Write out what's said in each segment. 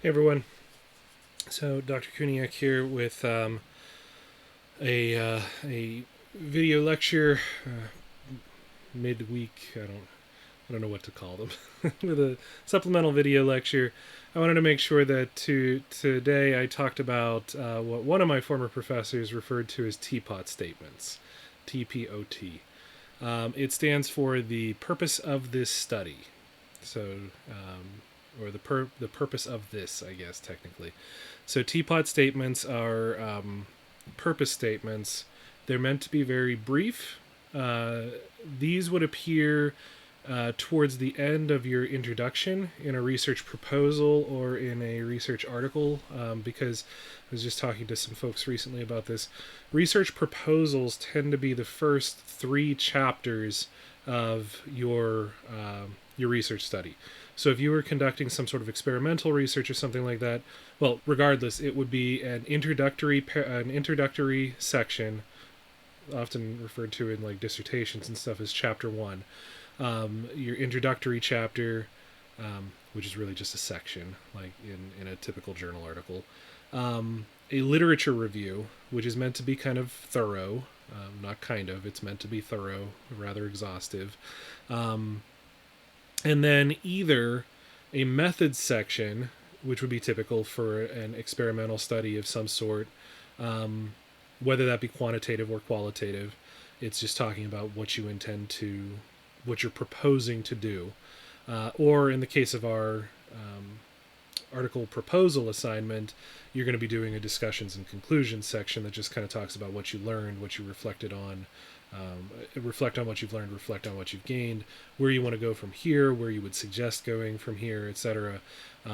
Hey everyone. So Dr. Kuniak here with a video lecture midweek. I don't know what to call them with a supplemental video lecture. I wanted to make sure that today I talked about what one of my former professors referred to as teapot statements, TPOT. It stands for the purpose of this study. So, or the purpose of this, I guess technically. So teapot statements are purpose statements. They're meant to be very brief. Uh, these would appear towards the end of your introduction in a research proposal or in a research article, because I was just talking to some folks recently about this. Research proposals tend to be the first three chapters of your research study. So if you were conducting some sort of experimental research or something like that, well, regardless, it would be an introductory section, often referred to in like dissertations and stuff as chapter one. Your introductory chapter, which is really just a section, like in a typical journal article. A literature review, which is meant to be kind of thorough, not kind of, it's meant to be thorough, rather exhaustive. And then either a methods section, which would be typical for an experimental study of some sort, whether that be quantitative or qualitative. It's just talking about what you intend to, what you're proposing to do. Or in the case of our article proposal assignment, you're going to be doing a discussions and conclusions section that just kind of talks about what you learned, what you reflected on, reflect on what you've learned, reflect on what you've gained, where you want to go from here, where you would suggest going from here, etc.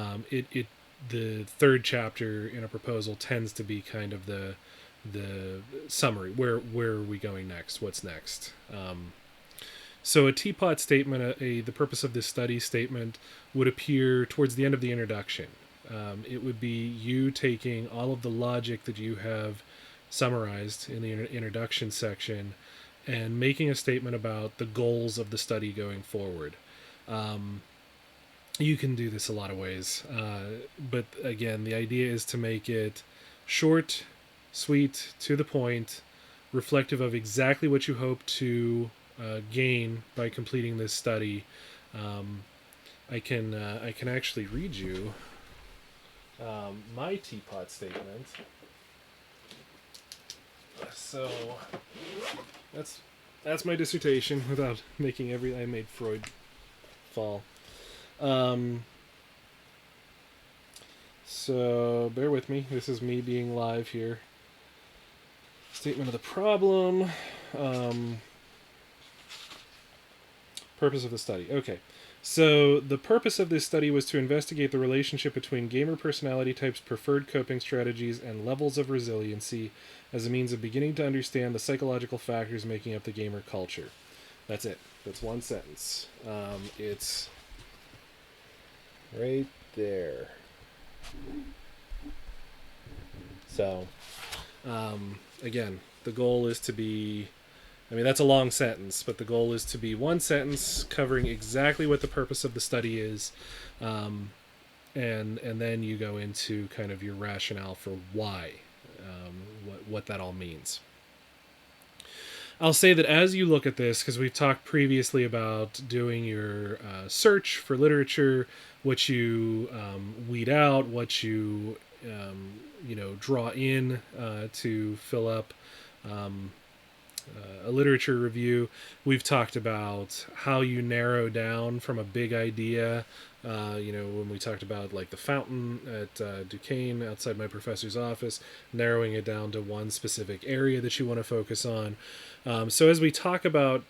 The third chapter in a proposal tends to be kind of the summary. Where are we going next? What's next? So a teapot statement, the purpose of this study statement, would appear towards the end of the introduction. It would be you taking all of the logic that you have summarized in the introduction section and making a statement about the goals of the study going forward. You can do this a lot of ways, but again, the idea is to make it short, sweet, to the point, reflective of exactly what you hope to gain by completing this study. I can actually read you my teapot statement. So that's my dissertation without making I made Freud fall. So bear with me. This is me being live here. Statement of the problem. Purpose of the study. Okay. So the purpose of this study was to investigate the relationship between gamer personality types, preferred coping strategies, and levels of resiliency as a means of beginning to understand the psychological factors making up the gamer culture. That's it. That's one sentence. It's right there. So, again, the goal is to be, I mean, that's a long sentence, but the goal is to be one sentence covering exactly what the purpose of the study is, and then you go into kind of your rationale for why, what that all means. I'll say that as you look at this, because we've talked previously about doing your search for literature, what you weed out, what you draw in to fill up a literature review. We've talked about how you narrow down from a big idea. When we talked about like the fountain at Duquesne outside my professor's office, narrowing it down to one specific area that you want to focus on. So as we talk about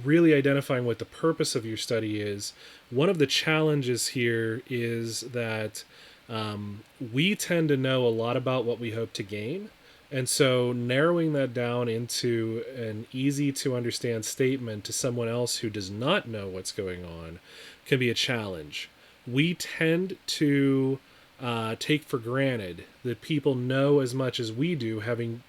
really identifying what the purpose of your study is, one of the challenges here is that we tend to know a lot about what we hope to gain. And so narrowing that down into an easy to understand statement to someone else who does not know what's going on can be a challenge. We tend to take for granted that people know as much as we do, having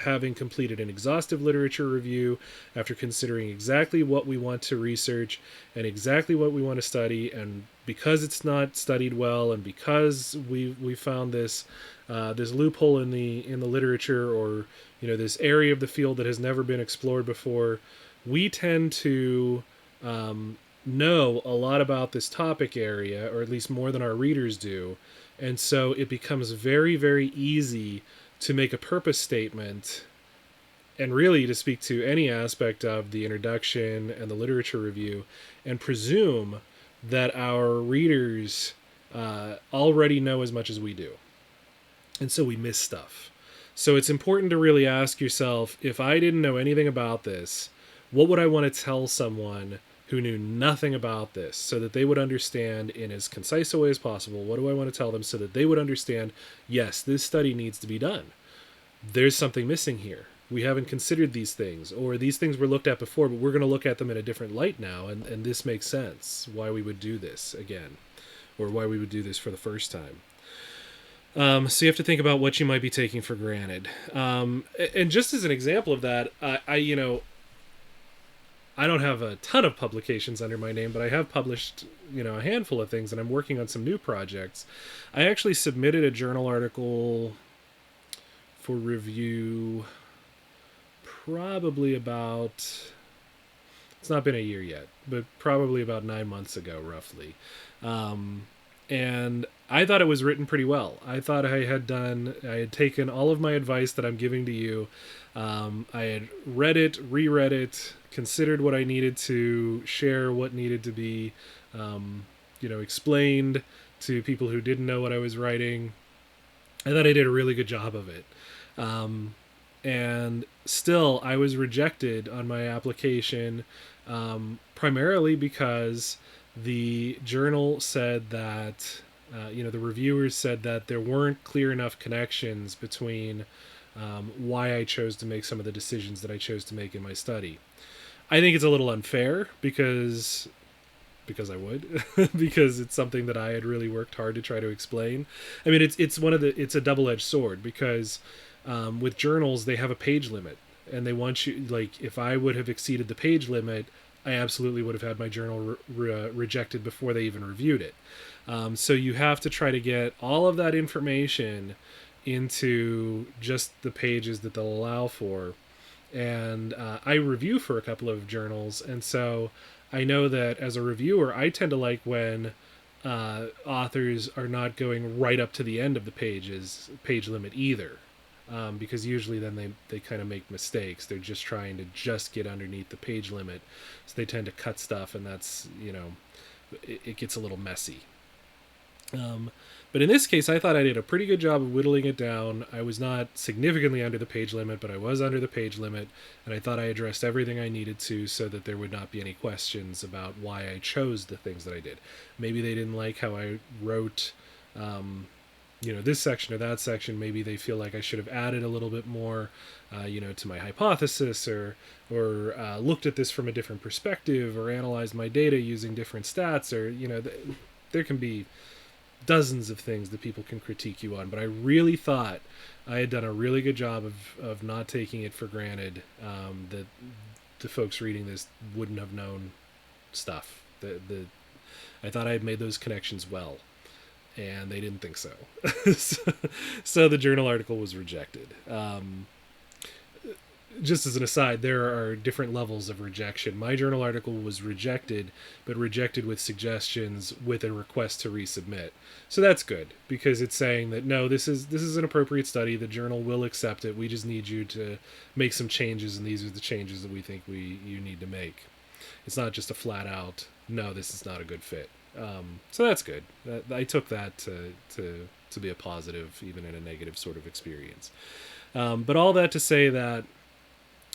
having completed an exhaustive literature review, after considering exactly what we want to research and exactly what we want to study, and because it's not studied well, and because we found this loophole in the literature, or this area of the field that has never been explored before, we tend to know a lot about this topic area, or at least more than our readers do. And so it becomes very, very easy to make a purpose statement, and really to speak to any aspect of the introduction and the literature review, and presume that our readers already know as much as we do. And so we miss stuff. So it's important to really ask yourself, if I didn't know anything about this, what would I want to tell someone who knew nothing about this, so that they would understand in as concise a way as possible? What do I want to tell them so that they would understand, yes, this study needs to be done. There's something missing here. We haven't considered these things, or these things were looked at before, but we're going to look at them in a different light now, and this makes sense, why we would do this again, or why we would do this for the first time. So you have to think about what you might be taking for granted. And just as an example of that, I don't have a ton of publications under my name, but I have published, a handful of things, and I'm working on some new projects. I actually submitted a journal article for review probably about, it's not been a year yet, but probably about 9 months ago, roughly. And I thought it was written pretty well. I thought I had taken all of my advice that I'm giving to you. I had read it, reread it, considered what I needed to share, what needed to be, explained to people who didn't know what I was writing. I thought I did a really good job of it. And still, I was rejected on my application, primarily because the journal said that, the reviewers said that there weren't clear enough connections between why I chose to make some of the decisions that I chose to make in my study. I think it's a little unfair because I would, because it's something that I had really worked hard to try to explain. I mean, it's a double-edged sword, because with journals, they have a page limit, and they want you, like, if I would have exceeded the page limit, I absolutely would have had my journal rejected before they even reviewed it. So you have to try to get all of that information into just the pages that they'll allow for. And I review for a couple of journals, and so I know that as a reviewer, I tend to like when authors are not going right up to the end of the page limit either. Because usually then they kind of make mistakes. They're just trying to just get underneath the page limit. So they tend to cut stuff, and that's, it gets a little messy. But in this case, I thought I did a pretty good job of whittling it down. I was not significantly under the page limit, but I was under the page limit, and I thought I addressed everything I needed to, so that there would not be any questions about why I chose the things that I did. Maybe they didn't like how I wrote this section or that section. Maybe they feel like I should have added a little bit more, to my hypothesis, or looked at this from a different perspective, or analyzed my data using different stats, or, there can be dozens of things that people can critique you on. But I really thought I had done a really good job of not taking it for granted, that the folks reading this wouldn't have known stuff. I thought I had made those connections well, and they didn't think so. So the journal article was rejected. Just as an aside, there are different levels of rejection. My journal article was rejected, but rejected with suggestions, with a request to resubmit. So that's good, because it's saying that, no, this is an appropriate study. The journal will accept it. We just need you to make some changes, and these are the changes that we think you need to make. It's not just a flat out, no, this is not a good fit. So that's good. I took that to be a positive, even in a negative sort of experience. But all that to say that,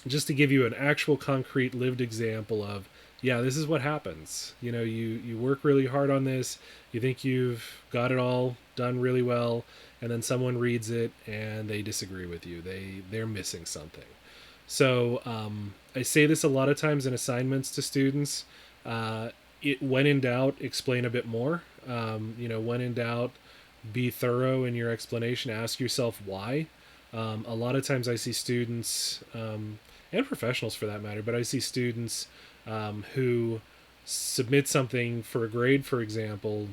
just to give you an actual concrete lived example of, yeah, this is what happens. You work really hard on this, you think you've got it all done really well, and then someone reads it and they disagree with you. They're missing something. So I say this a lot of times in assignments to students. When in doubt, explain a bit more. When in doubt, be thorough in your explanation. Ask yourself why. A lot of times I see students, and professionals for that matter, but I see students who submit something for a grade, for example,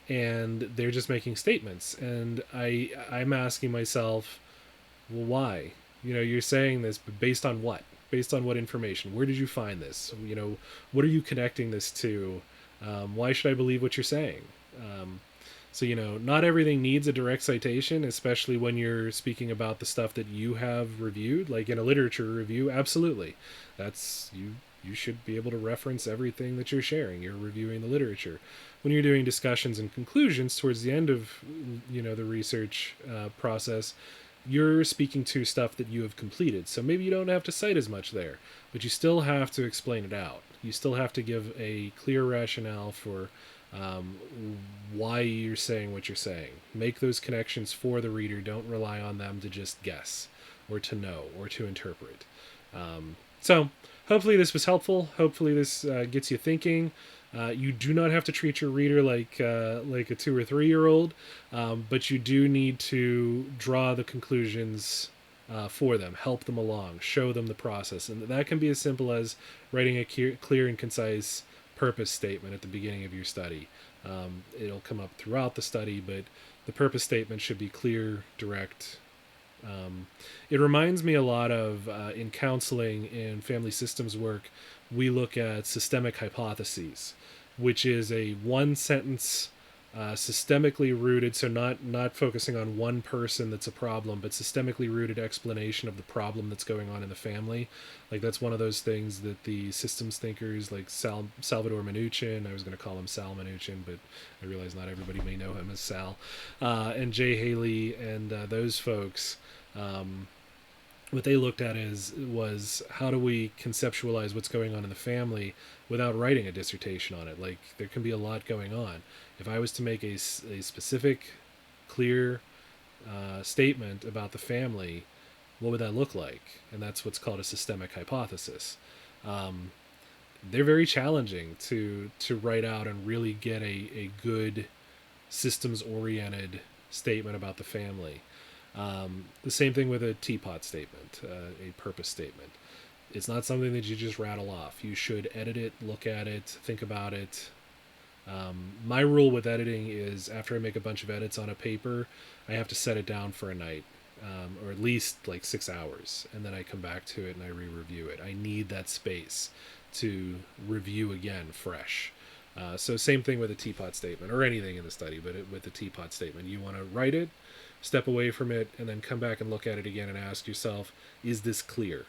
and they're just making statements. And I'm asking myself, well, why? You're saying this, but based on what? Based on what information? Where did you find this? What are you connecting this to? Why should I believe what you're saying? So, not everything needs a direct citation, especially when you're speaking about the stuff that you have reviewed, like in a literature review. Absolutely. That's you should be able to reference everything that you're sharing. You're reviewing the literature. When you're doing discussions and conclusions towards the end of, the research process, you're speaking to stuff that you have completed. So maybe you don't have to cite as much there, but you still have to explain it out. You still have to give a clear rationale for why you're saying what you're saying. Make those connections for the reader. Don't rely on them to just guess or to know or to interpret. So hopefully this was helpful. Hopefully this gets you thinking. You do not have to treat your reader like a 2 or 3 year old, but you do need to draw the conclusions for them, help them along, show them the process, and that can be as simple as writing a clear and concise purpose statement at the beginning of your study. It'll come up throughout the study, but the purpose statement should be clear, direct. It reminds me a lot of in counseling and family systems work, we look at systemic hypotheses, which is a one sentence, systemically rooted, so not focusing on one person that's a problem, but systemically rooted explanation of the problem that's going on in the family. Like that's one of those things that the systems thinkers like Salvador Minuchin, I was going to call him Sal Minuchin, but I realize not everybody may know him as Sal, and Jay Haley and those folks, what they looked at was how do we conceptualize what's going on in the family without writing a dissertation on it. Like there can be a lot going on. If I was to make a specific, clear statement about the family, what would that look like? And that's what's called a systemic hypothesis. They're very challenging to write out and really get a good systems-oriented statement about the family. The same thing with a teapot statement, a purpose statement. It's not something that you just rattle off. You should edit it, look at it, think about it. My rule with editing is after I make a bunch of edits on a paper, I have to set it down for a night, or at least like 6 hours, and then I come back to it and I re-review it. I need that space to review again fresh. So same thing with a teapot statement or anything in the study, but with the teapot statement, you want to write it, step away from it, and then come back and look at it again and ask yourself, is this clear?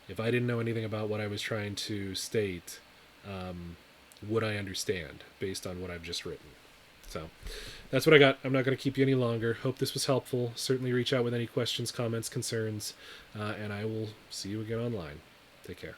If I didn't know anything about what I was trying to state, would I understand based on what I've just written? So that's what I got. I'm not going to keep you any longer. Hope this was helpful. Certainly reach out with any questions, comments, concerns, and I will see you again online. Take care.